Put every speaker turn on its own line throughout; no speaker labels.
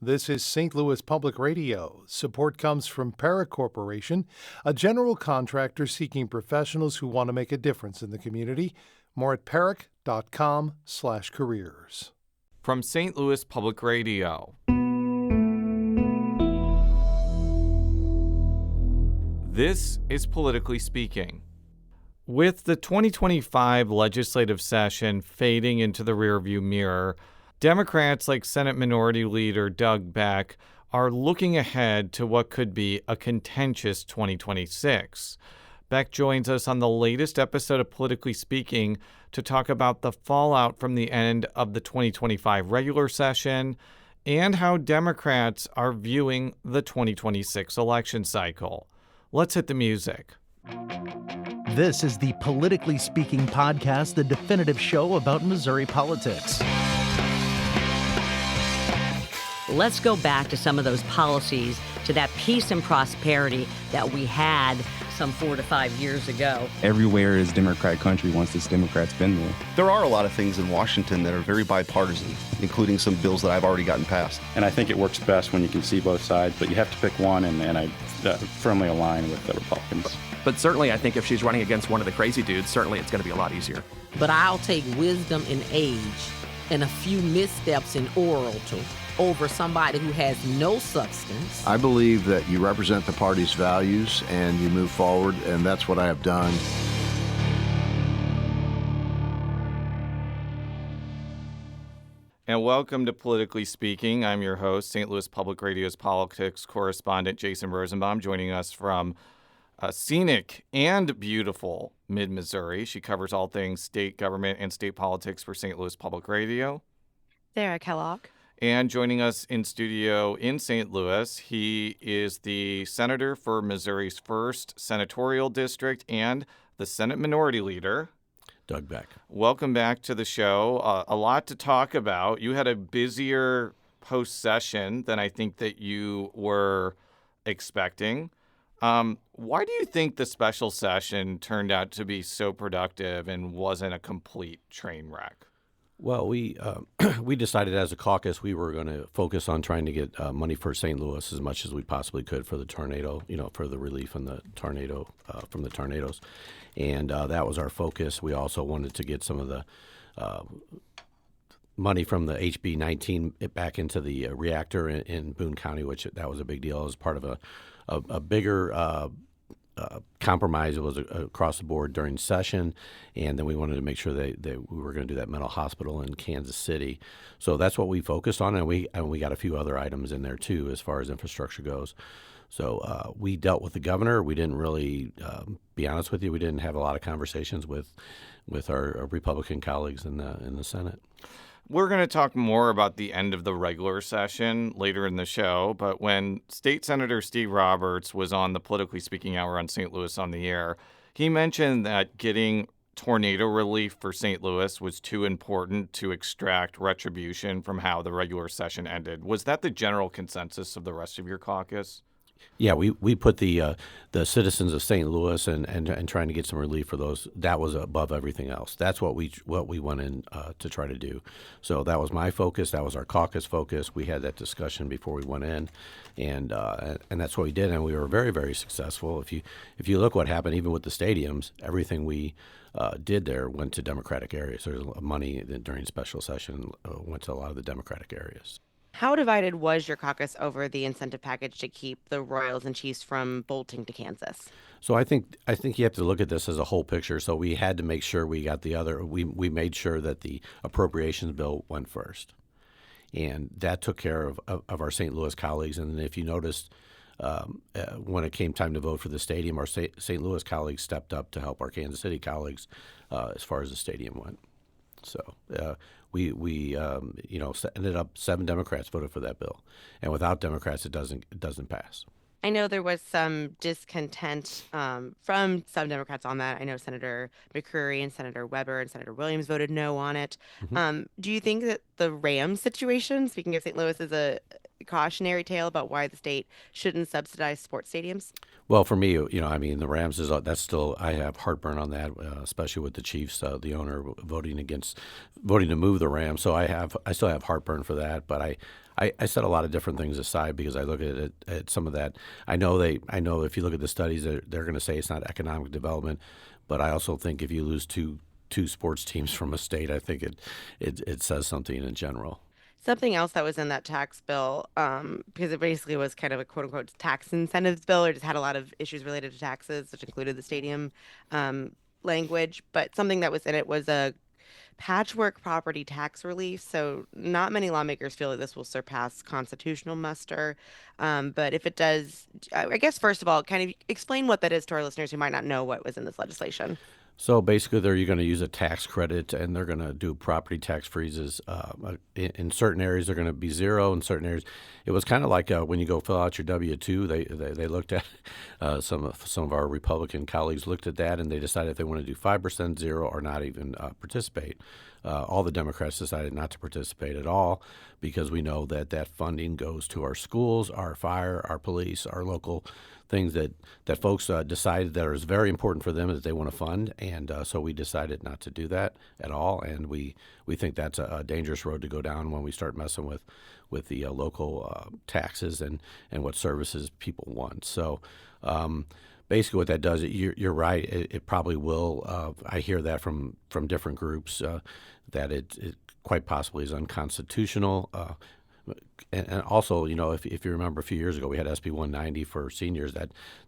This is St. Louis Public Radio. Support comes from Para Corporation, a general contractor seeking professionals who want to make a difference in the community. More at parac.com/careers.
From St. Louis Public Radio. This is Politically Speaking. With the 2025 legislative session fading into the rearview mirror, Democrats like Senate Minority Leader Doug Beck are looking ahead to what could be a contentious 2026. Beck joins us on the latest episode of Politically Speaking to talk about the fallout from the end of the 2025 regular session and how Democrats are viewing the 2026 election cycle. Let's hit the music.
This is the Politically Speaking podcast, the definitive show about Missouri politics.
Let's go back to some of those policies, to that peace and prosperity that we had some 4 to 5 years ago.
Everywhere is Democrat country once this Democrat's been there.
There are a lot of things in Washington that are very bipartisan, including some bills that I've already gotten passed.
And I think it works best when you can see both sides, but you have to pick one, and I firmly align with the Republicans.
But certainly I think if she's running against one of the crazy dudes, certainly it's going to be a lot easier.
But I'll take wisdom in age and a few missteps in oral over somebody who has no substance.
I believe that you represent the party's values and you move forward, and that's what I have done.
And welcome to Politically Speaking. I'm your host, St. Louis Public Radio's politics correspondent Jason Rosenbaum, joining us from scenic and beautiful mid-Missouri. She covers all things state government and state politics for St. Louis Public Radio.
Sarah Kellogg.
And joining us in studio in St. Louis, he is the senator for Missouri's 1st Senatorial District and the Senate Minority Leader,
Doug Beck.
Welcome back to the show. A lot to talk about. You had a busier post-session than I think that you were expecting. Why do you think the special session turned out to be so productive and wasn't a complete train wreck?
Well, we decided as a caucus we were going to focus on trying to get money for St. Louis as much as we possibly could for the tornado, for the relief in the tornado from the tornadoes, and that was our focus. We also wanted to get some of the money from the HB 19 back into the reactor in Boone County, which that was a big deal. It was part of a bigger compromise. It was across the board during session, and then we wanted to make sure that we were going to do that mental hospital in Kansas City. So that's what we focused on, and we got a few other items in there too as far as infrastructure goes. So we dealt with the governor. We didn't really, be honest with you, we didn't have a lot of conversations with our Republican colleagues in the Senate.
We're going to talk more about the end of the regular session later in the show, but when State Senator Steve Roberts was on the Politically Speaking Hour on St. Louis on the Air, he mentioned that getting tornado relief for St. Louis was too important to extract retribution from how the regular session ended. Was that the general consensus of the rest of your caucus?
Yeah, we put the citizens of St. Louis and trying to get some relief for those. That was above everything else. That's what we went in to try to do. So that was my focus. That was our caucus focus. We had that discussion before we went in, and that's what we did. And we were very, very successful. If you look what happened, even with the stadiums, everything we did there went to Democratic areas. There's money during special session went to a lot of the Democratic areas.
How divided was your caucus over the incentive package to keep the Royals and Chiefs from bolting to Kansas?
So I think you have to look at this as a whole picture. So we had to make sure we got we made sure that the appropriations bill went first, and that took care of our St. Louis colleagues. And if you noticed, when it came time to vote for the stadium, our St. Louis colleagues stepped up to help our Kansas City colleagues as far as the stadium went. So we ended up 7 Democrats voted for that bill, and without Democrats, it doesn't pass.
I know there was some discontent from some Democrats on that. I know Senator McCreary and Senator Weber and Senator Williams voted no on it. Mm-hmm. Do you think that the Rams situation, speaking of St. Louis, is a cautionary tale about why the state shouldn't subsidize sports stadiums?
Well, for me, the Rams that's still, I have heartburn on that, especially with the Chiefs, the owner voting to move the Rams. So I still have heartburn for that, but I I set a lot of different things aside because I look at some of that. I know if you look at the studies, they're going to say it's not economic development, but I also think if you lose two sports teams from a state, I think it says something in general.
Something else that was in that tax bill, because it basically was kind of a quote unquote tax incentives bill, or just had a lot of issues related to taxes, which included the stadium language. But something that was in it was a patchwork property tax relief. So not many lawmakers feel that this will surpass constitutional muster. But if it does, I guess, first of all, kind of explain what that is to our listeners who might not know what was in this legislation.
So basically, you're going to use a tax credit, and they're going to do property tax freezes. In certain areas, they're going to be zero. In certain areas, it was kind of like when you go fill out your W-2. They looked at some of our Republican colleagues looked at that, and they decided if they want to do 5%, zero, or not even participate. All the Democrats decided not to participate at all because we know that funding goes to our schools, our fire, our police, our local things that folks decided that is very important for them that they want to fund, and so we decided not to do that at all, and we think that's a dangerous road to go down when we start messing with the local taxes and what services people want. So basically what that does, you're right, it probably will. I hear that from different groups that it quite possibly is unconstitutional. And also, if you remember a few years ago, we had SB 190 for seniors.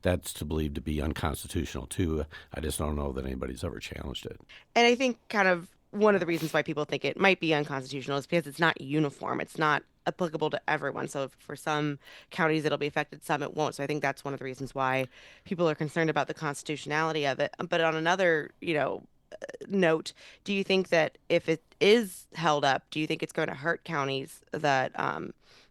That's believed to be unconstitutional, too. I just don't know that anybody's ever challenged it.
And I think kind of one of the reasons why people think it might be unconstitutional is because it's not uniform. It's not applicable to everyone. So for some counties, it'll be affected, some it won't. So I think that's one of the reasons why people are concerned about the constitutionality of it. But on another, note, do you think that if it is held up, do you think it's going to hurt counties that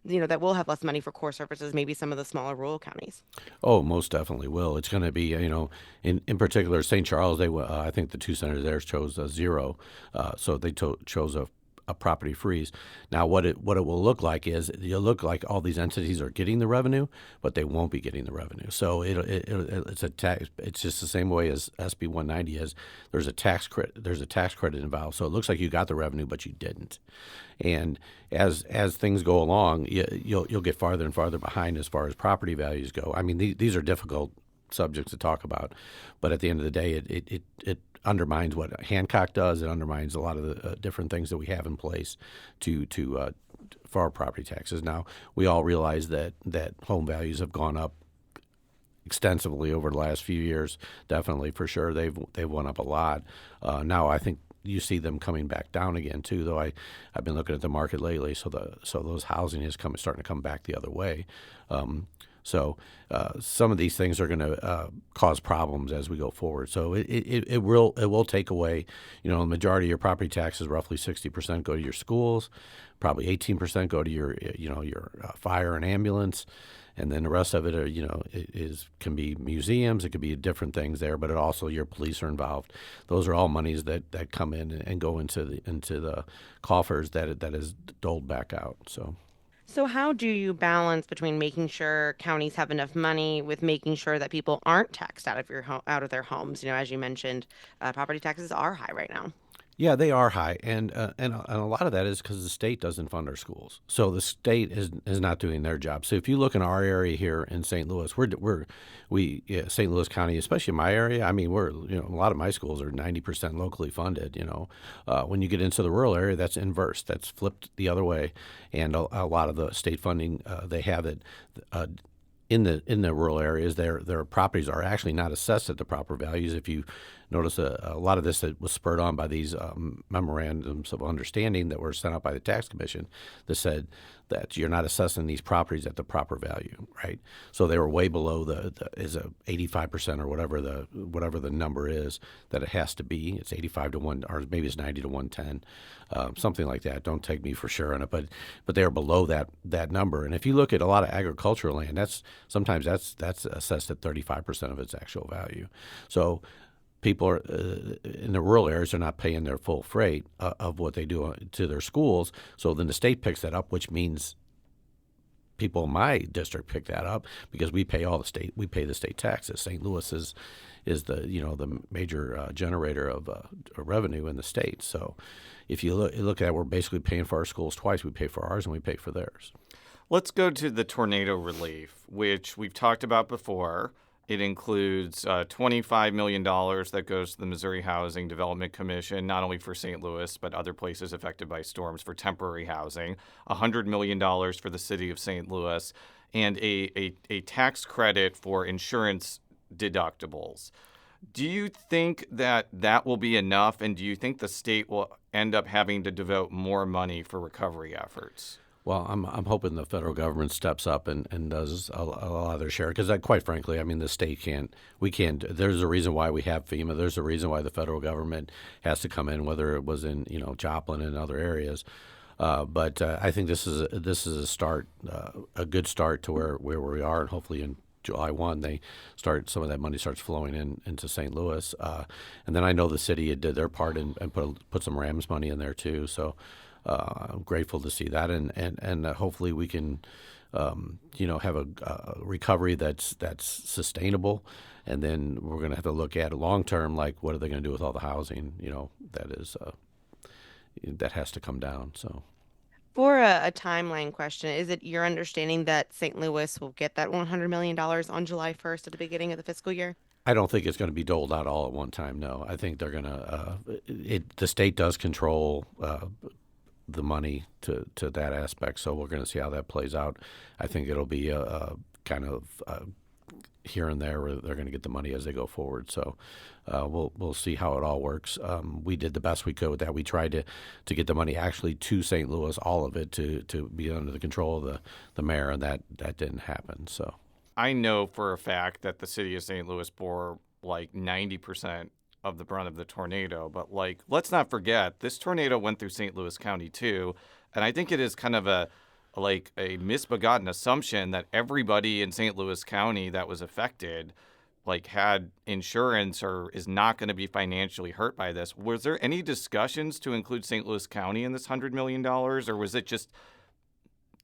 that will have less money for core services, maybe some of the smaller rural counties?
Oh, most definitely will. It's going to be, in particular, St. Charles, I think the two senators there chose zero, so they chose a property freeze. Now, what it will look like is you'll look like all these entities are getting the revenue, but they won't be getting the revenue. So it's a tax. It's just the same way as SB 190 is. There's a tax credit. There's a tax credit involved. So it looks like you got the revenue, but you didn't. And as things go along, you'll get farther and farther behind as far as property values go. I mean, these are difficult subjects to talk about, but at the end of the day, it undermines what Hancock does. It undermines a lot of the different things that we have in place for our property taxes. Now, we all realize that home values have gone up extensively over the last few years. Definitely, for sure, they've went up a lot. Now, I think you see them coming back down again too. Though I've been looking at the market lately, so those housing is starting to come back the other way. So some of these things are going to cause problems as we go forward. So it will take away, the majority of your property taxes, roughly 60% go to your schools, probably 18% go to your fire and ambulance, and then the rest of it can be museums, it could be different things there, but also your police are involved. Those are all monies that come in and go into the coffers that is doled back out.
So how do you balance between making sure counties have enough money with making sure that people aren't taxed out of their homes? As you mentioned, property taxes are high right now.
Yeah, they are high, and a lot of that is because the state doesn't fund our schools. So the state is not doing their job. So if you look in our area here in St. Louis, St. Louis County, especially in my area, I mean, a lot of my schools are 90% locally funded. When you get into the rural area, that's inverse. That's flipped the other way, and a lot of the state funding they have it. In the rural areas, their properties are actually not assessed at the proper values. If you notice, a lot of this that was spurred on by these memorandums of understanding that were sent out by the tax commission that said that you're not assessing these properties at the proper value, right? So they were way below the 85% or whatever the number is that it has to be. It's 85 to 1, or maybe it's 90 to 110, something like that. Don't take me for sure on it, but they are below that number. And if you look at a lot of agricultural land, that's assessed at 35% of its actual value. So people are in the rural areas are not paying their full freight of what they do to their schools. So then the state picks that up, which means people in my district pick that up because we pay the state taxes. St. Louis is the the major generator of revenue in the state. So if you look at it, we're basically paying for our schools twice. We pay for ours and we pay for theirs.
Let's go to the tornado relief, which we've talked about before. It includes $25 million that goes to the Missouri Housing Development Commission, not only for St. Louis, but other places affected by storms for temporary housing, $100 million for the city of St. Louis, and a tax credit for insurance deductibles. Do you think that will be enough, and do you think the state will end up having to devote more money for recovery efforts?
Well, I'm hoping the federal government steps up and does a lot of their share because, quite frankly, I mean, the state can't. There's a reason why we have FEMA. There's a reason why the federal government has to come in, whether it was in Joplin and other areas. But I think this is a start, a good start to where we are, and hopefully in July 1, some of that money starts flowing into St. Louis, and then I know the city did their part and put some Rams money in there too. So. I'm grateful to see that, and hopefully we can, have a recovery that's sustainable, and then we're going to have to look at long term, like what are they going to do with all the housing, that has to come down. So,
for a timeline question, is it your understanding that St. Louis will get that $100 million on July 1st at the beginning of the fiscal year?
I don't think it's going to be doled out all at one time. No, I think they're going to. The state does control. The money to that aspect, so we're going to see how that plays out. I think it'll be a kind of here and there where they're going to get the money as they go forward. So we'll see how it all works. We did the best we could with that. We tried to get the money actually to St. Louis, all of it, to be under the control of the mayor, and that didn't happen. So
I know for a fact that the city of St. Louis bore like 90% of the brunt of the tornado, but let's not forget this tornado went through St. Louis County too, and I think it is kind of a misbegotten assumption that everybody in St. Louis County that was affected had insurance or is not going to be financially hurt by this. Was there any discussions to include St. Louis County in this $100 million, or was it just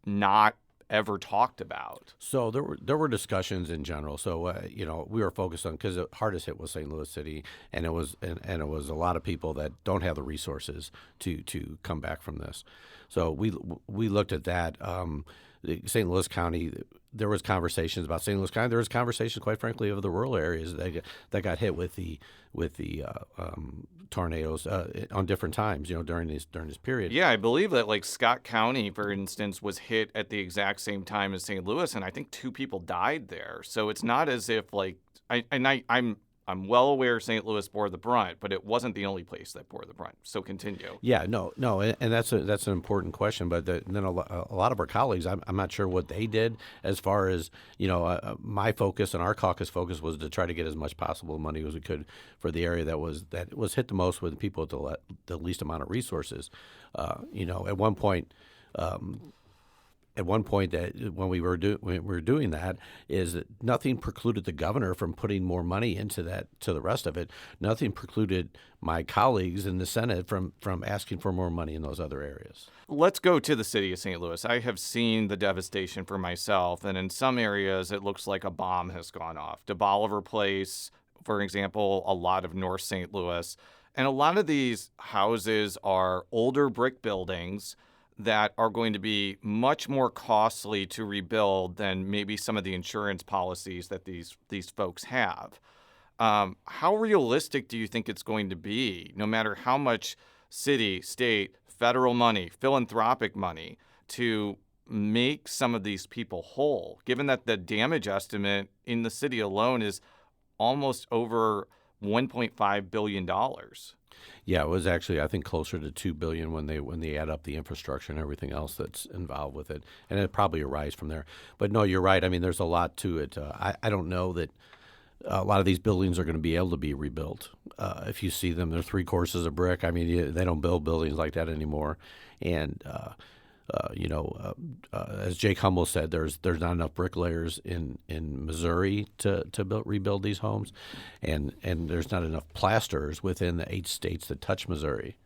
not ever talked about?
So there were discussions in general. So we were focused on, because the hardest hit was St. Louis City, and it was a lot of people that don't have the resources to come back from this. So we looked at that. St. Louis County, there was conversations about St. Louis County. There was conversations, quite frankly, of the rural areas that got hit with the tornadoes on different times, during this period.
Yeah, I believe that Scott County, for instance, was hit at the exact same time as St. Louis, and I think 2 people died there. So it's not as if I'm well aware St. Louis bore the brunt, but it wasn't the only place that bore the brunt. So continue.
Yeah, no, and that's an important question. But then a lot of our colleagues, I'm not sure what they did as far as my focus and our caucus focus was to try to get as much possible money as we could for the area that was hit the most with people with the least amount of resources. At one point. That when we were doing that, is that nothing precluded the governor from putting more money into that to the rest of it. Nothing precluded my colleagues in the Senate from asking for more money in those other areas.
Let's go to the city of St. Louis. I have seen the devastation for myself, and in some areas it looks like a bomb has gone off. DeBoliver Place, for example, a lot of North St. Louis. And a lot of these houses are older brick buildings that are going to be much more costly to rebuild than maybe some of the insurance policies that these folks have. How realistic do you think it's going to be, no matter how much city, state, federal money, philanthropic money, to make some of these people whole, given that the damage estimate in the city alone is almost over $1.5 billion?
Yeah, it was actually, I think, closer to $2 billion when they add up the infrastructure and everything else that's involved with it, and it probably arise from there. But no, you're right. I mean, there's a lot to it. I don't know that a lot of these buildings are going to be able to be rebuilt. If you see them, they're 3 courses of brick. I mean, they don't build buildings like that anymore. And as Jake Hummel said, there's not enough bricklayers in Missouri to rebuild these homes, and there's not enough plasterers within the 8 states that touch Missouri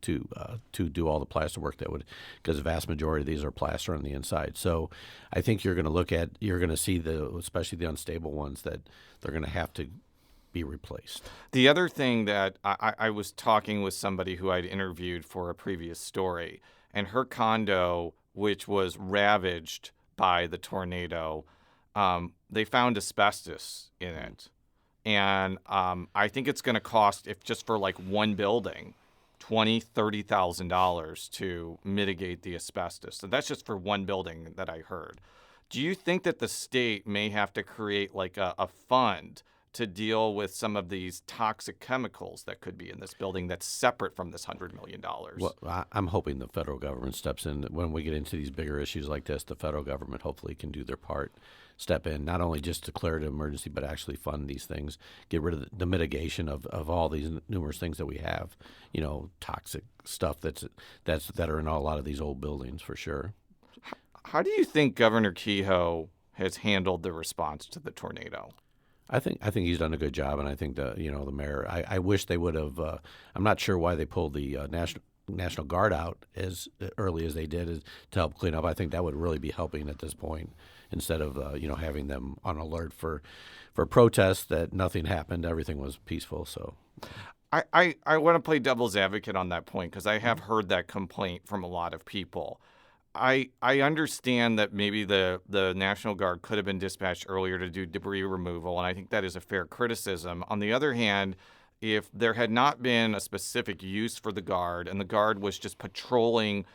to do all the plaster work that would, because the vast majority of these are plaster on the inside. So I think you're going to see especially the unstable ones, that they're going to have to be replaced.
The other thing that I was talking with somebody who I'd interviewed for a previous story, and her condo, which was ravaged by the tornado, they found asbestos in it. And I think it's going to cost, if just for like one building, $20,000-$30,000 to mitigate the asbestos. So that's just for one building that I heard. Do you think that the state may have to create like a fund to deal with some of these toxic chemicals that could be in this building that's separate from this $100 million?
Well, I'm hoping the federal government steps in. When we get into these bigger issues like this, the federal government hopefully can do their part, step in, not only just declare it an emergency, but actually fund these things, get rid of the mitigation of all these numerous things that we have, toxic stuff that are in a lot of these old buildings for sure.
How do you think Governor Kehoe has handled the response to the tornado?
I think he's done a good job, and I think the mayor. I wish they would have. I'm not sure why they pulled the National Guard out as early as they did to help clean up. I think that would really be helping at this point, instead of having them on alert for protests that nothing happened, everything was peaceful. So,
I want to play devil's advocate on that point, because I have heard that complaint from a lot of people. I understand that maybe the National Guard could have been dispatched earlier to do debris removal, and I think that is a fair criticism. On the other hand, if there had not been a specific use for the Guard, and the Guard was just patrolling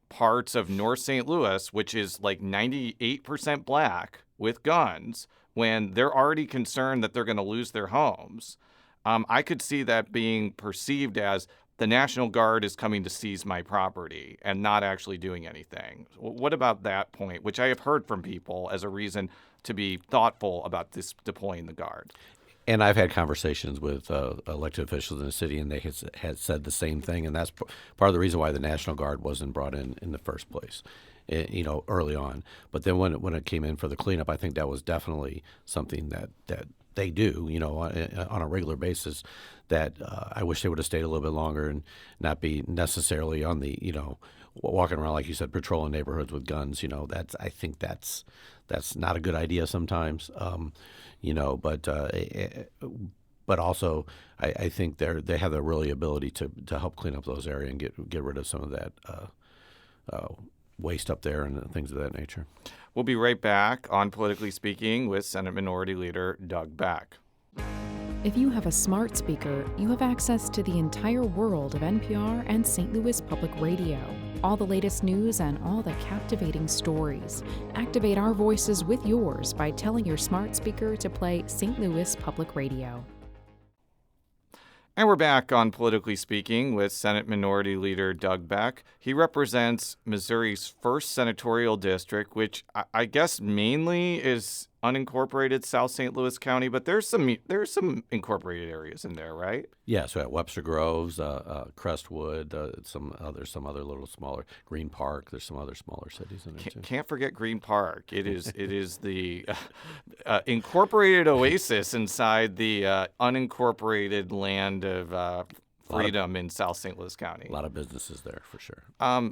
parts of North St. Louis, which is like 98% black, with guns, when they're already concerned that they're going to lose their homes, I could see that being perceived as the National Guard is coming to seize my property and not actually doing anything. What about that point, which I have heard from people as a reason to be thoughtful about this deploying the Guard?
And I've had conversations with elected officials in the city, and they had said the same thing, and that's part of the reason why the National Guard wasn't brought in the first place, early on. But then when it came in for the cleanup, I think that was definitely something that they do, on a regular basis, that I wish they would have stayed a little bit longer and not be necessarily on the, walking around, like you said, patrolling neighborhoods with guns. I think that's not a good idea sometimes, but also I think they have the really ability to help clean up those areas and get rid of some of that waste up there and things of that nature.
We'll be right back on Politically Speaking with Senate Minority Leader Doug Beck.
If you have a smart speaker, you have access to the entire world of NPR and St. Louis Public Radio. All the latest news and all the captivating stories. Activate our voices with yours by telling your smart speaker to play St. Louis Public Radio.
And we're back on Politically Speaking with Senate Minority Leader Doug Beck. He represents Missouri's 1st senatorial district, which I guess mainly is unincorporated South St. Louis County, but there's some incorporated areas in there, right?
Yeah, so at Webster Groves, Crestwood, some other little smaller, Green Park. There's some other smaller cities in there too.
Can't forget Green Park. It is the incorporated oasis inside the unincorporated land of freedom in South St. Louis County.
A lot of businesses there for sure.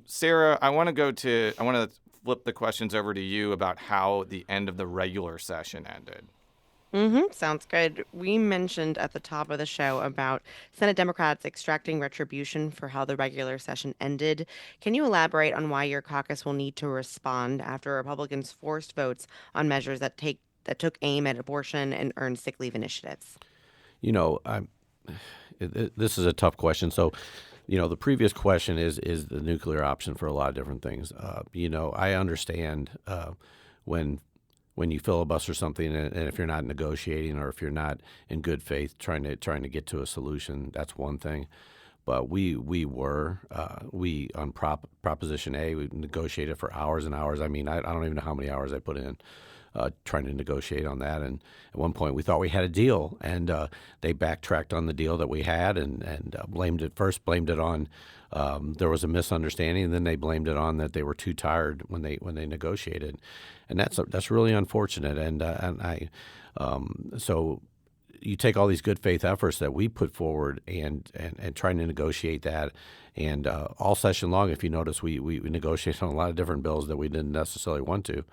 Sarah, I want to flip the questions over to you about how the end of the regular session ended.
Sounds good. We mentioned at the top of the show about Senate Democrats extracting retribution for how the regular session ended. Can you elaborate on why your caucus will need to respond after Republicans forced votes on measures that took aim at abortion and earned sick leave initiatives?
This is a tough question. So, the previous question is the nuclear option for a lot of different things. I understand when you filibuster something, and if you're not negotiating or if you're not in good faith trying to get to a solution, that's one thing. But we on Proposition A, we negotiated for hours and hours. I mean, I don't even know how many hours I put in trying to negotiate on that. And at one point we thought we had a deal, and they backtracked on the deal that we had and blamed it on there was a misunderstanding, and then they blamed it on that they were too tired when they negotiated, and that's really unfortunate. So you take all these good faith efforts that we put forward and trying to negotiate that, And all session long, if you notice, we negotiated on a lot of different bills that we didn't necessarily want to.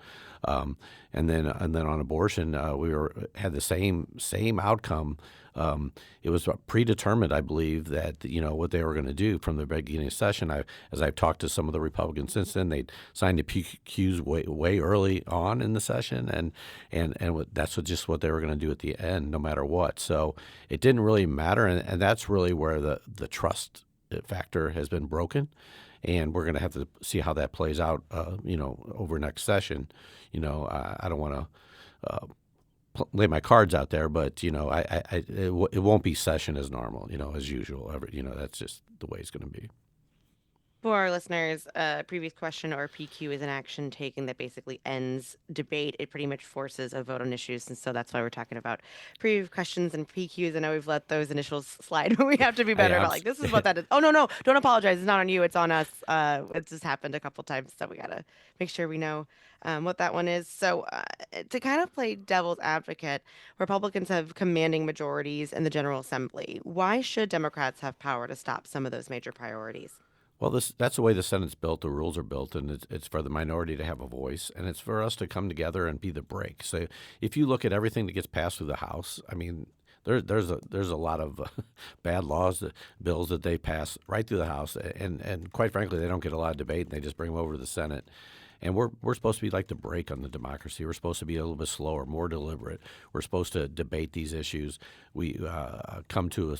And then on abortion, we had the same outcome. It was predetermined, I believe, that what they were going to do from the beginning of session. As I've talked to some of the Republicans since then, they signed the PQs way early on in the session, and that's just what they were going to do at the end, no matter what. So it didn't really matter, and that's really where the trust factor has been broken. And we're going to have to see how that plays out, over next session. I don't want to lay my cards out there, but it won't be session as normal, as usual. That's just the way it's going to be.
For our listeners, a previous question or PQ is an action taken that basically ends debate. It pretty much forces a vote on issues, and so that's why we're talking about previous questions and PQs. I know we've let those initials slide, but we have to be better about this is what that is. Oh, no, don't apologize. It's not on you. It's on us. It just happened a couple times, so we got to make sure we know what that one is. So to kind of play devil's advocate, Republicans have commanding majorities in the General Assembly. Why should Democrats have power to stop some of those major priorities?
Well, that's the way the Senate's built. The rules are built, and it's for the minority to have a voice, and it's for us to come together and be the brake. So if you look at everything that gets passed through the House, I mean, there's a lot of bad laws, bills that they pass right through the House, and quite frankly, they don't get a lot of debate, and they just bring them over to the Senate. And we're supposed to be like the brake on the democracy. We're supposed to be a little bit slower, more deliberate. We're supposed to debate these issues. We come to a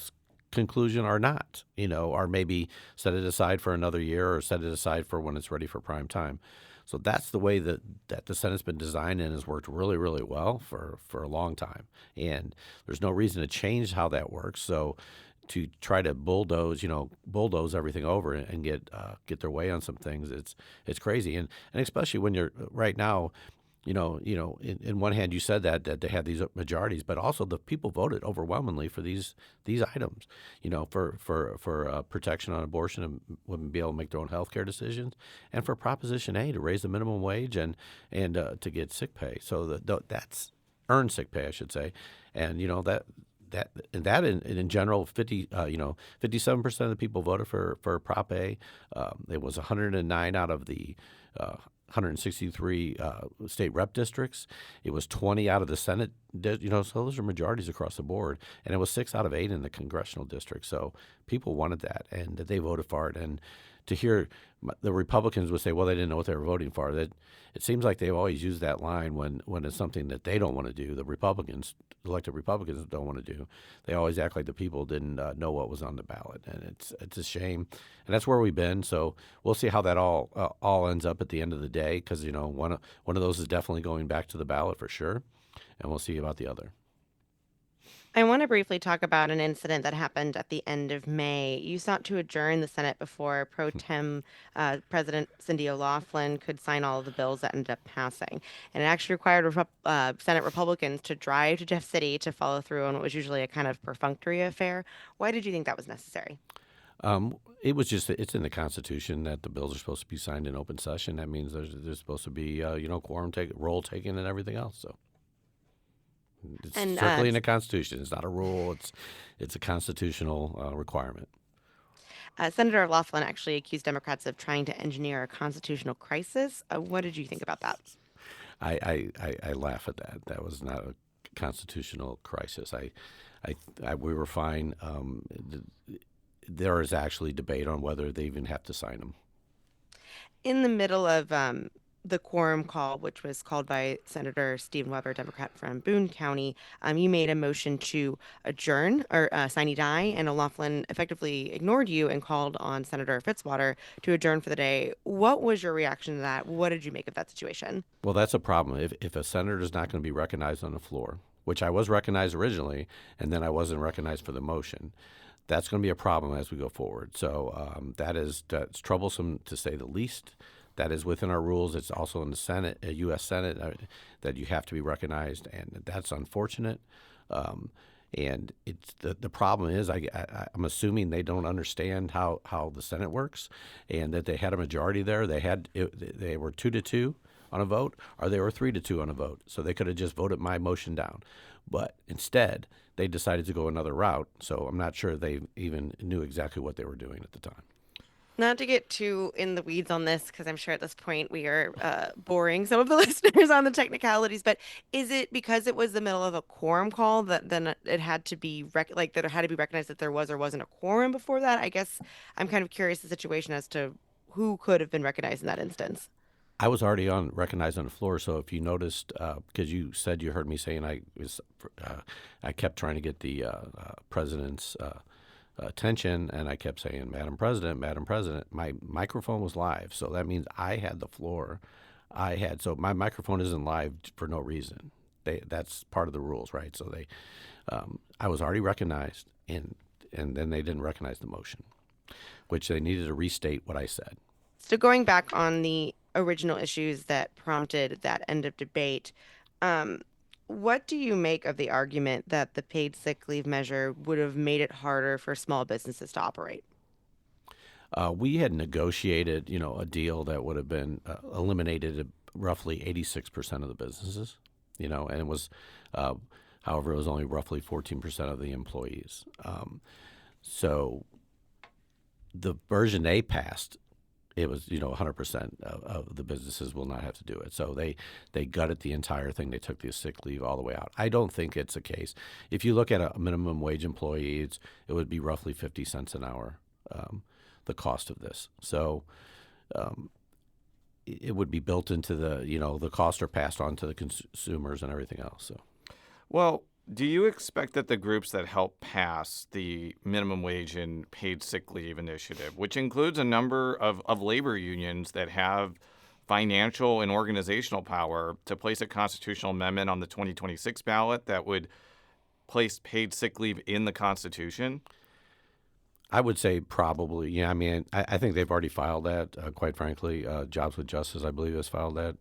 conclusion or not, or maybe set it aside for another year or set it aside for when it's ready for prime time. So that's the way that the Senate's been designed and has worked really, really well for a long time. And there's no reason to change how that works. So to try to bulldoze everything over and get their way on some things, it's crazy. And especially when you're right now, in one hand you said that they had these majorities, but also the people voted overwhelmingly for these items, for protection on abortion and women be able to make their own health care decisions, and for Proposition A to raise the minimum wage and to get sick pay. So that's earned sick pay, I should say, and that in general, 57% of the people voted for Prop A. It was 109 out of the 163 state rep districts. It was 20 out of the Senate, so those are majorities across the board. And it was 6 out of 8 in the congressional district. So people wanted that, and they voted for it. And to hear the Republicans would say, well, they didn't know what they were voting for, that it seems like they've always used that line when it's something that they don't want to do. The elected Republicans don't want to do. They always act like the people didn't know what was on the ballot, and it's a shame. And that's where we've been. So we'll see how that all ends up at the end of the day, because one of those is definitely going back to the ballot for sure, and we'll see about the other.
I want to briefly talk about an incident that happened at the end of May. You sought to adjourn the Senate before pro tem President Cindy O'Loughlin could sign all of the bills that ended up passing. And it actually required Senate Republicans to drive to Jeff City to follow through on what was usually a kind of perfunctory affair. Why did you think that was necessary?
It was just, it's in the Constitution that the bills are supposed to be signed in open session. That means there's supposed to be, quorum roll taken and everything else. So. It's certainly in the Constitution. It's not a rule. It's a constitutional requirement.
Senator O'Loughlin actually accused Democrats of trying to engineer a constitutional crisis. What did you think about that?
I laugh at that. That was not a constitutional crisis. We were fine. There is actually debate on whether they even have to sign them.
In the middle of the quorum call, which was called by Senator Stephen Weber, Democrat from Boone County, you made a motion to adjourn or sine die, and O'Loughlin effectively ignored you and called on Senator Fitzwater to adjourn for the day. What was your reaction to that? What did you make of that situation?
Well, that's a problem. If a senator is not going to be recognized on the floor, which I was recognized originally, and then I wasn't recognized for the motion, that's going to be a problem as we go forward. So that's troublesome to say the least. That is within our rules. It's also in the Senate, U.S. Senate, that you have to be recognized, and that's unfortunate. And it's the problem is I'm assuming they don't understand how the Senate works, and that they had a majority there. They were 2-2 on a vote, or they were 3-2 on a vote. So they could have just voted my motion down, but instead they decided to go another route. So I'm not sure they even knew exactly what they were doing at the time.
Not to get too in the weeds on this, because I'm sure at this point we are boring some of the listeners on the technicalities, but is it because it was the middle of a quorum call that then it had to be that it had to be recognized that there was or wasn't a quorum before that? I guess I'm kind of curious the situation as to who could have been recognized in that instance.
I was already recognized on the floor, so if you noticed, because you said you heard me saying I kept trying to get the president's attention, and I kept saying, Madam President, Madam President. My microphone was live, so that means I had the floor. So my microphone isn't live for no reason. That's part of the rules, right? So I was already recognized, and then they didn't recognize the motion, which they needed to restate what I said.
So going back on the original issues that prompted that end of debate, what do you make of the argument that the paid sick leave measure would have made it harder for small businesses to operate?
We had negotiated, a deal that would have been eliminated roughly 86% of the businesses, and it was, however, it was only roughly 14% of the employees. So the version they passed, it was 100% of the businesses will not have to do it. So they gutted the entire thing. They took the sick leave all the way out. I don't think it's a case. If you look at a minimum wage employee, it would be roughly 50 cents an hour, the cost of this. So it would be built into the costs are passed on to the consumers and everything else. So,
well, do you expect that the groups that help pass the minimum wage and paid sick leave initiative, which includes a number of labor unions that have financial and organizational power to place a constitutional amendment on the 2026 ballot that would place paid sick leave in the Constitution?
I would say probably. Yeah, I mean, I think they've already filed that, quite frankly. Jobs with Justice, I believe, has filed that,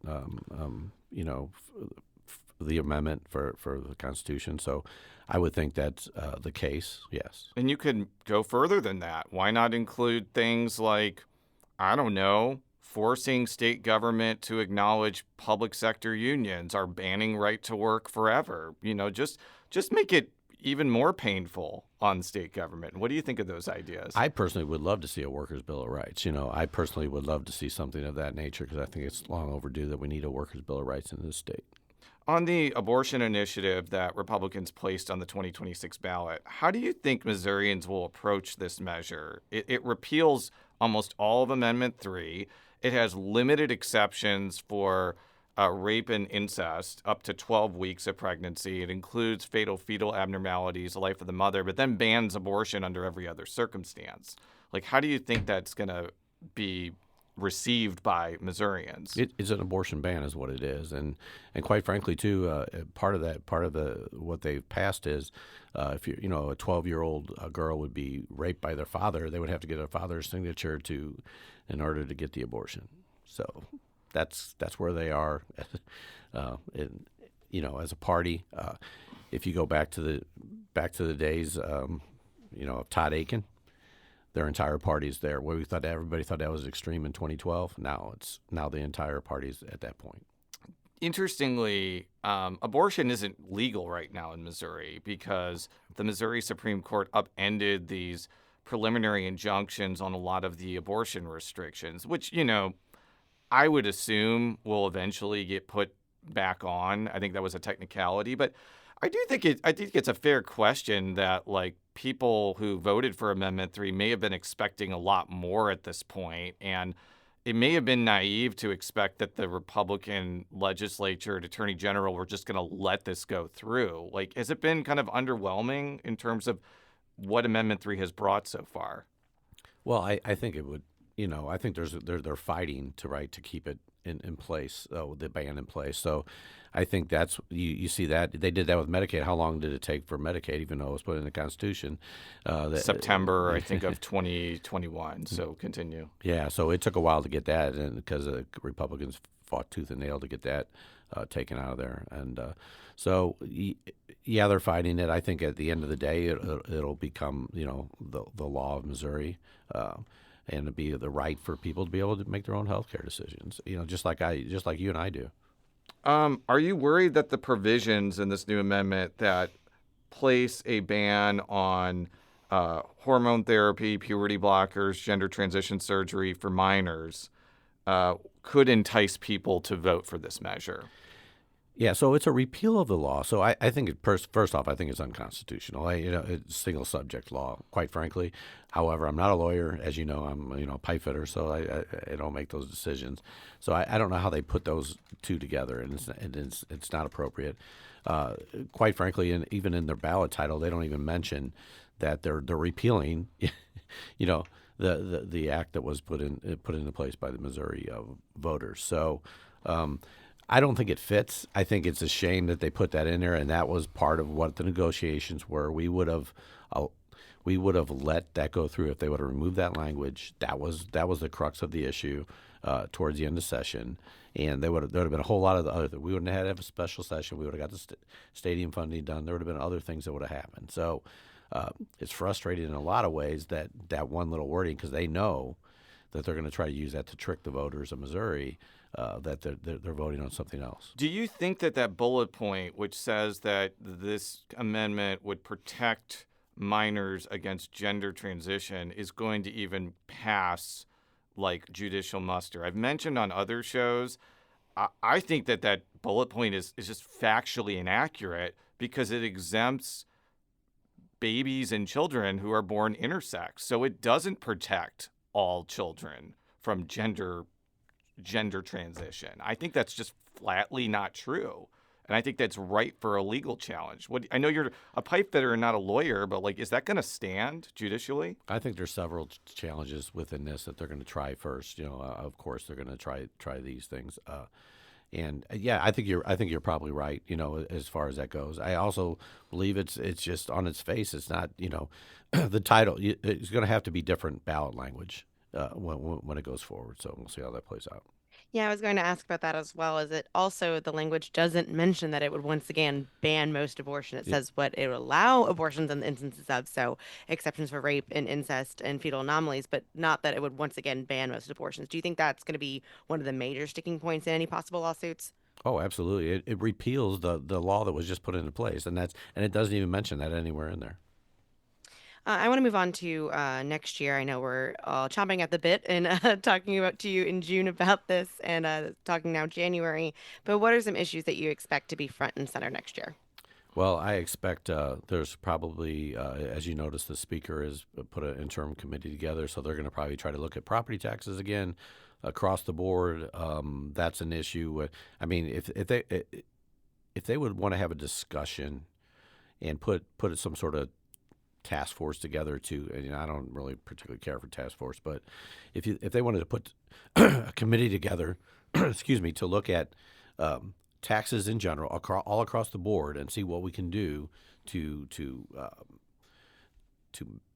the amendment for the Constitution. So I would think that's the case, yes.
And you could go further than that. Why not include things like, I don't know, forcing state government to acknowledge public sector unions or banning right to work forever? Just make it even more painful on state government. What do you think of those ideas?
I personally would love to see a workers' bill of rights. I personally would love to see something of that nature because I think it's long overdue that we need a workers' bill of rights in this state.
On the abortion initiative that Republicans placed on the 2026 ballot, how do you think Missourians will approach this measure? It repeals almost all of Amendment 3. It has limited exceptions for rape and incest up to 12 weeks of pregnancy. It includes fatal fetal abnormalities, the life of the mother, but then bans abortion under every other circumstance. Like, how do you think that's going to be received by Missourians?
It is an abortion ban is what it is. And quite frankly, too, part of what they've passed is if a 12-year-old girl would be raped by their father, they would have to get a father's signature in order to get the abortion. So that's where they are, as a party. If you go back to the days, of Todd Aiken, their entire party's there. Where everybody thought that was extreme in 2012. Now the entire party's at that point.
Interestingly, abortion isn't legal right now in Missouri because the Missouri Supreme Court upended these preliminary injunctions on a lot of the abortion restrictions, which, I would assume will eventually get put back on. I think that was a technicality, but I think it's a fair question that, like, people who voted for Amendment 3 may have been expecting a lot more at this point, and it may have been naive to expect that the Republican legislature and Attorney General were just going to let this go through. Like, has it been kind of underwhelming in terms of what Amendment 3 has brought so far?
Well, I think it would. I think they're fighting to keep it in place, the ban in place. So I think that's you see that they did that with Medicaid. How long did it take for Medicaid, even though it was put in the Constitution?
September, I think, of 2021. So continue.
Yeah, so it took a while to get that, and because the Republicans fought tooth and nail to get that taken out of there. And so they're fighting it. I think at the end of the day, it'll become the law of Missouri. And it'd be the right for people to be able to make their own health care decisions, just like you and I do.
Are you worried that the provisions in this new amendment that place a ban on hormone therapy, puberty blockers, gender transition surgery for minors could entice people to vote for this measure.
Yeah, so it's a repeal of the law. So I think first off, I think it's unconstitutional. It's single subject law, quite frankly. However, I'm not a lawyer, as you know. I'm a pipe fitter, so I don't make those decisions. So I don't know how they put those two together, and it's not appropriate. Quite frankly, and even in their ballot title, they don't even mention that they're repealing, the act that was put into place by the Missouri voters. So. I don't think it fits. I think it's a shame that they put that in there, and that was part of what the negotiations were. We would have let that go through if they would have removed that language. That was the crux of the issue towards the end of session, and there would have been a whole lot of the other. We wouldn't have had to have a special session. We would have got the stadium funding done. There would have been other things that would have happened. So it's frustrating in a lot of ways that one little wording, because they know that they're going to try to use that to trick the voters of Missouri. That they're voting on something else.
Do you think that bullet point, which says that this amendment would protect minors against gender transition, is going to even pass like judicial muster? I've mentioned on other shows, I think that bullet point is just factually inaccurate because it exempts babies and children who are born intersex. So it doesn't protect all children from gender transition. I think that's just flatly not true. And I think that's ripe for a legal challenge. I know you're a pipe fitter and not a lawyer, but is that going to stand judicially?
I think there's several challenges within this that they're going to try first. Of course, they're going to try these things. I think you're probably right. As far as that goes, I also believe it's just on its face. It's not. The title. It's going to have to be different ballot language. When it goes forward. So we'll see how that plays out.
Yeah, I was going to ask about that as well. Is it also the language doesn't mention that it would once again ban most abortion. It says what it would allow abortions in the instances of, so exceptions for rape and incest and fetal anomalies, but not that it would once again ban most abortions. Do you think that's going to be one of the major sticking points in any possible lawsuits?
Oh, absolutely. It repeals the law that was just put into place, and it doesn't even mention that anywhere in there.
I want to move on to next year. I know we're all chomping at the bit and talking to you in June about this and talking now January. But what are some issues that you expect to be front and center next year?
Well, I expect there's probably, as you notice, the speaker has put an interim committee together, so they're going to probably try to look at property taxes again across the board. That's an issue. I mean, if they would want to have a discussion and put some sort of task force together and I don't really particularly care for task force, but if they wanted to put a committee together, to look at taxes in general all across the board and see what we can do to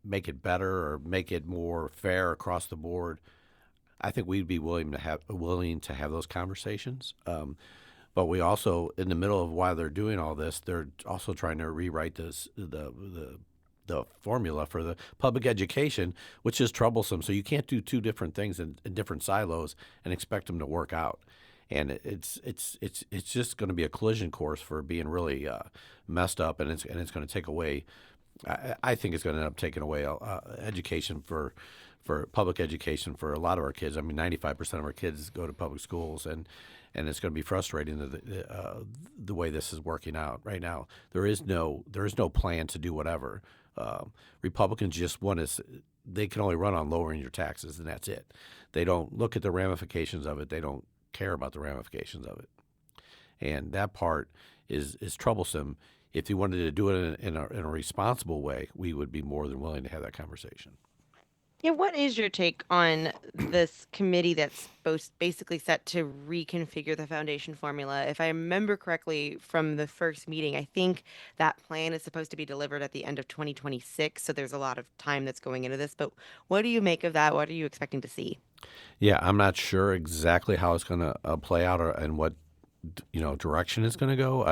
make it better or make it more fair across the board, I think we'd be willing to have those conversations. But we also, in the middle of while they're doing all this, they're also trying to rewrite the formula for the public education, which is troublesome. So you can't do two different things in different silos and expect them to work out. And it's just going to be a collision course for being really messed up, and it's going to take away. I think it's going to end up taking away education for public education for a lot of our kids. I mean, 95% of our kids go to public schools, and it's going to be frustrating the way this is working out right now. There is no plan to do whatever. Republicans just they can only run on lowering your taxes, and that's it. They don't look at the ramifications of it. They don't care about the ramifications of it. And that part is troublesome. If you wanted to do it in a responsible way, we would be more than willing to have that conversation.
Yeah, what is your take on this committee that's basically set to reconfigure the foundation formula? If I remember correctly from the first meeting, I think that plan is supposed to be delivered at the end of 2026, so there's a lot of time that's going into this. But what do you make of that? What are you expecting to see?
Yeah, I'm not sure exactly how it's going to play out and what direction it's going to go.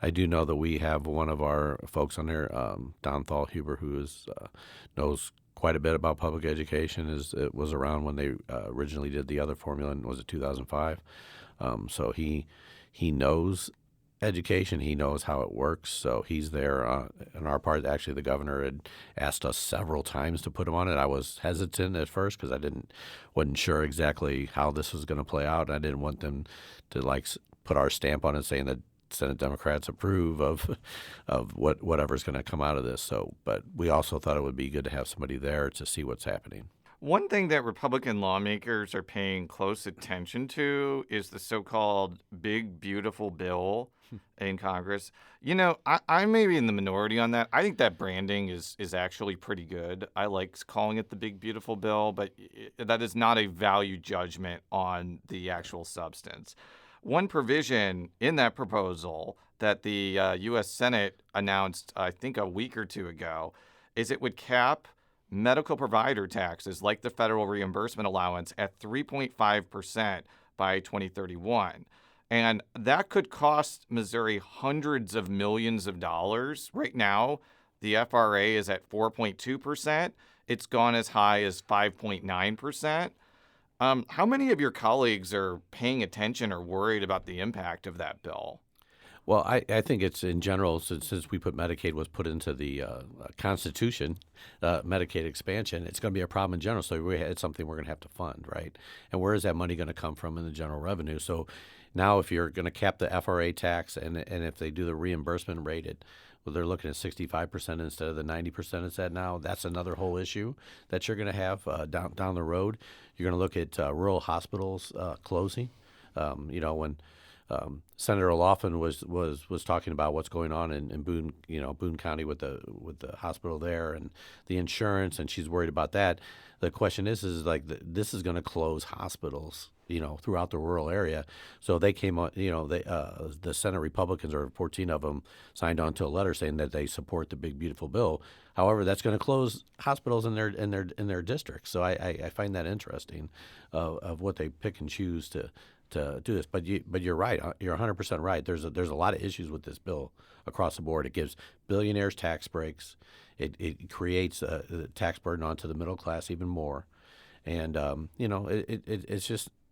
I do know that we have one of our folks on there, Don Thalhuber, who knows quite a bit about public education. It was around when they originally did the other formula, and was it 2005? So he knows education, he knows how it works, so he's there on our part. Actually, the governor had asked us several times to put him on it. I was hesitant at first because wasn't sure exactly how this was going to play out. I didn't want them to put our stamp on it saying that Senate Democrats approve of whatever's going to come out of this. So, but we also thought it would be good to have somebody there to see what's happening.
One thing that Republican lawmakers are paying close attention to is the so-called big, beautiful bill in Congress. You know, I may be in the minority on that. I think that branding is actually pretty good. I like calling it the big, beautiful bill, but that is not a value judgment on the actual substance. One provision in that proposal that the U.S. Senate announced, I think, a week or two ago, is it would cap medical provider taxes like the federal reimbursement allowance at 3.5% by 2031. And that could cost Missouri hundreds of millions of dollars. Right now, the FRA is at 4.2%. It's gone as high as 5.9%. How many of your colleagues are paying attention or worried about the impact of that bill?
Well, I think it's in general, since we put Medicaid was put into the Constitution, Medicaid expansion, it's going to be a problem in general. So it's something we're going to have to fund, right? And where is that money going to come from in the general revenue? So now if you're going to cap the FRA tax and if they do the reimbursement rate, they're looking at 65% instead of the 90% it's at now. That's another whole issue that you're going to have down the road. You're going to look at rural hospitals closing. When Senator Laughlin was talking about what's going on in Boone County with the hospital there and the insurance, and she's worried about that. The question is this is going to close hospitals, throughout the rural area. So they came on, the Senate Republicans, or 14 of them, signed on to a letter saying that they support the big beautiful bill. However, that's going to close hospitals in their districts. So I find that interesting of what they pick and choose to do this. But you're right. You're 100% right. There's a lot of issues with this bill across the board. It gives billionaires tax breaks. It creates a tax burden onto the middle class even more. And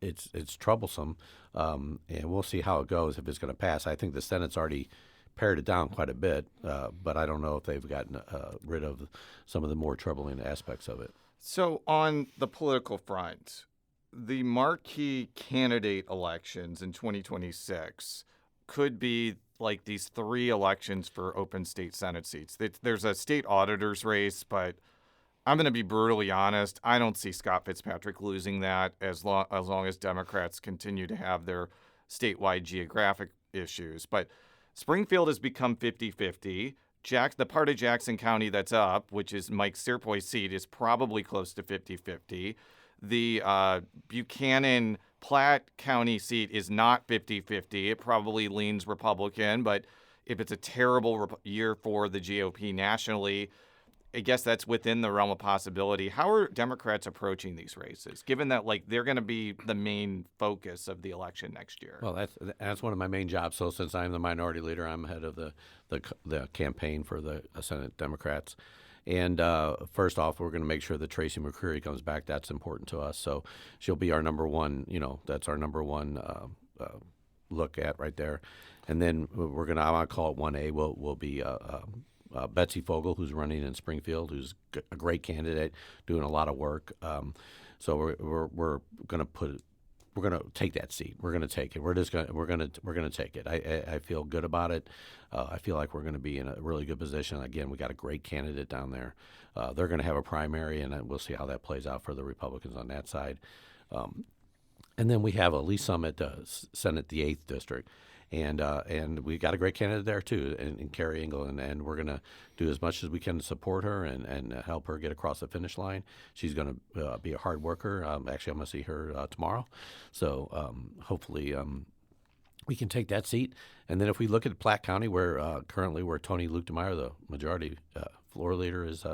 it's troublesome. And we'll see how it goes if it's going to pass. I think the Senate's already pared it down quite a bit, but I don't know if they've gotten rid of some of the more troubling aspects of it.
So on the political front, the marquee candidate elections in 2026 could be like these 3 elections for open state Senate seats. There's a state auditor's race, but I'm going to be brutally honest. I don't see Scott Fitzpatrick losing that as long as Democrats continue to have their statewide geographic issues. But Springfield has become 50-50. The part of Jackson County that's up, which is Mike Serpoy's seat, is probably close to 50-50. The Buchanan-Platte County seat is not 50-50. It probably leans Republican, but if it's a terrible year for the GOP nationally, I guess that's within the realm of possibility. How are Democrats approaching these races, given that they're going to be the main focus of the election next year?
Well, that's one of my main jobs. So since I'm the minority leader, I'm head of the campaign for the Senate Democrats. And first off, we're going to make sure that Tracy McCreary comes back. That's important to us. So she'll be our number one. That's our number one look at right there. And then I want to call it 1A. Will be Betsy Fogel, who's running in Springfield, who's a great candidate, doing a lot of work. So we're going to take that seat. We're going to take it. We're going to take it. I feel good about it. I feel like we're going to be in a really good position. Again, we got a great candidate down there. They're going to have a primary, and we'll see how that plays out for the Republicans on that side. And then we have Lee Summit, Senate, the 8th District. And we got a great candidate there too, in Carrie Engel, and we're going to do as much as we can to support her and help her get across the finish line. She's going to be a hard worker. Actually, I'm going to see her tomorrow, so hopefully we can take that seat. And then if we look at Platte County, where Tony Lukemeyer, the majority floor leader, is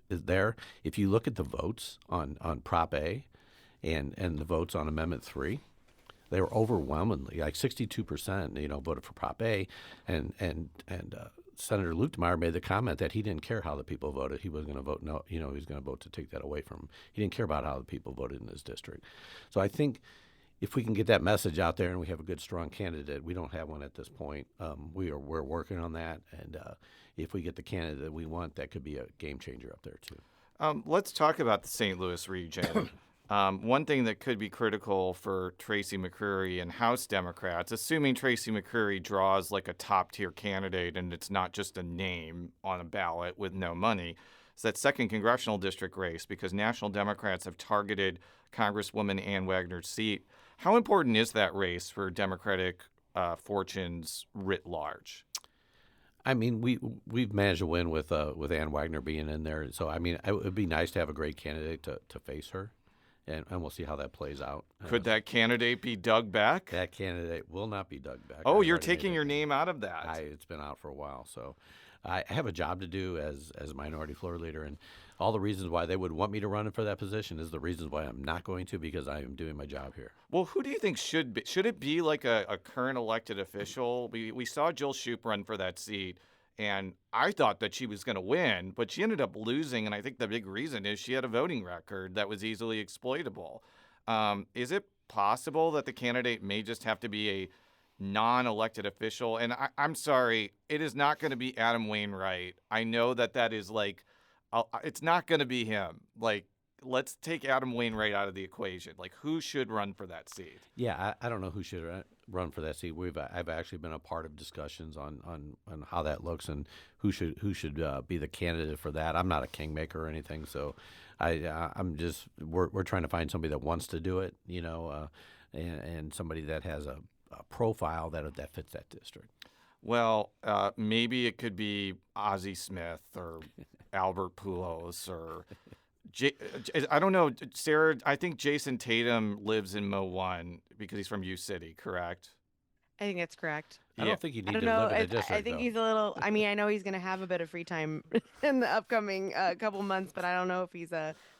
there. If you look at the votes on Prop A and the votes on Amendment 3. They were overwhelmingly, 62%, voted for Prop A, and Senator Lukemeyer made the comment that he didn't care how the people voted. He was going to vote no. He was going to vote to take that away from him. He didn't care about how the people voted in his district. So I think if we can get that message out there and we have a good, strong candidate, we don't have one at this point. We're working on that, and if we get the candidate that we want, that could be a game changer up there too.
Let's talk about the St. Louis region. One thing that could be critical for Tracy McCreary and House Democrats, assuming Tracy McCreary draws like a top-tier candidate and it's not just a name on a ballot with no money, is that 2nd Congressional District race, because National Democrats have targeted Congresswoman Ann Wagner's seat. How important is that race for Democratic fortunes writ large?
I mean, we've managed to win with Ann Wagner being in there. So, I mean, it would be nice to have a great candidate to face her, and we'll see how that plays out.
Could that candidate be Doug Beck?
That candidate will not be Doug Beck.
Oh, you're taking your name out of that.
It's been out for a while. So I have a job to do as minority floor leader, and all the reasons why they would want me to run for that position is the reasons why I'm not going to, because I am doing my job here.
Well, who do you think should be? Should it be like a current elected official? We saw Jill Shoup run for that seat, and I thought that she was going to win, but she ended up losing, and I think the big reason is she had a voting record that was easily exploitable. Is it possible that the candidate may just have to be a non-elected official? And I'm sorry, it is not going to be Adam Wainwright. I know that is like, it's not going to be him. Like, let's take Adam Wainwright out of the equation. Like, who should run for that seat?
Yeah, I don't know who should run for that seat. I've actually been a part of discussions on how that looks and who should be the candidate for that. I'm not a kingmaker or anything, so I'm just we're trying to find somebody that wants to do it, you know, and somebody that has a profile that fits that district.
Well, maybe it could be Ozzie Smith or Albert Pujols or I don't know, Sarah. I think Jason Tatum lives in Mo 1 because he's from U City, correct?
I think that's correct.
I don't think you need to
know.
live in the district.
I think he's a little. I mean, I know he's going to have a bit of free time in the upcoming couple months, but I don't know if he's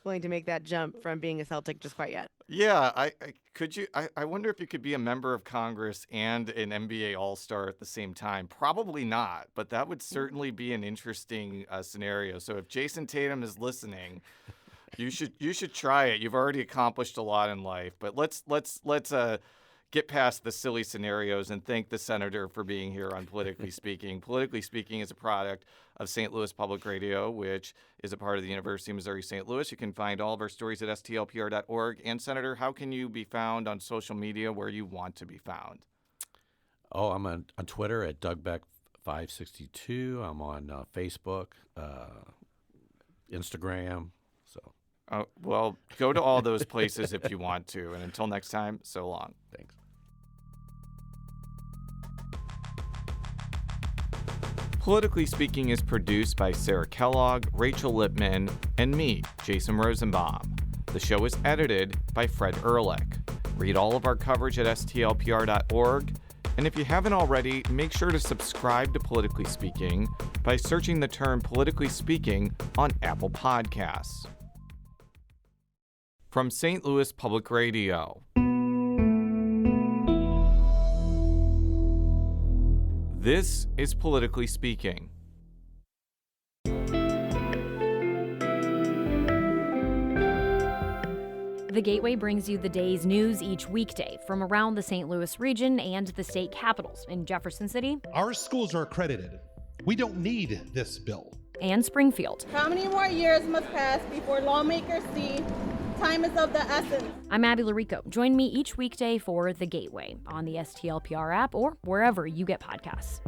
willing to make that jump from being a Celtic just quite yet.
Yeah, I wonder if you could be a member of Congress and an NBA All-Star at the same time. Probably not, but that would certainly be an interesting scenario. So if Jason Tatum is listening, you should try it. You've already accomplished a lot in life, but let's get past the silly scenarios and thank the senator for being here on Politically Speaking. Politically Speaking is a product of St. Louis Public Radio, which is a part of the University of Missouri St. Louis. You can find all of our stories at stlpr.org. And Senator, how can you be found on social media where you want to be found?
Oh, I'm on Twitter at Doug Beck 562. I'm on Facebook, Instagram. So.
Well, go to all those places if you want to. And until next time, so long.
Thanks.
Politically Speaking is produced by Sarah Kellogg, Rachel Lippman, and me, Jason Rosenbaum. The show is edited by Fred Ehrlich. Read all of our coverage at stlpr.org. And if you haven't already, make sure to subscribe to Politically Speaking by searching the term Politically Speaking on Apple Podcasts. From St. Louis Public Radio. This is Politically Speaking.
The Gateway brings you the day's news each weekday from around the St. Louis region and the state capitals in Jefferson City.
Our schools are accredited. We don't need this bill.
And Springfield.
How many more years must pass before lawmakers see time is of the essence?
I'm Abby Larico. Join me each weekday for The Gateway on the STLPR app or wherever you get podcasts.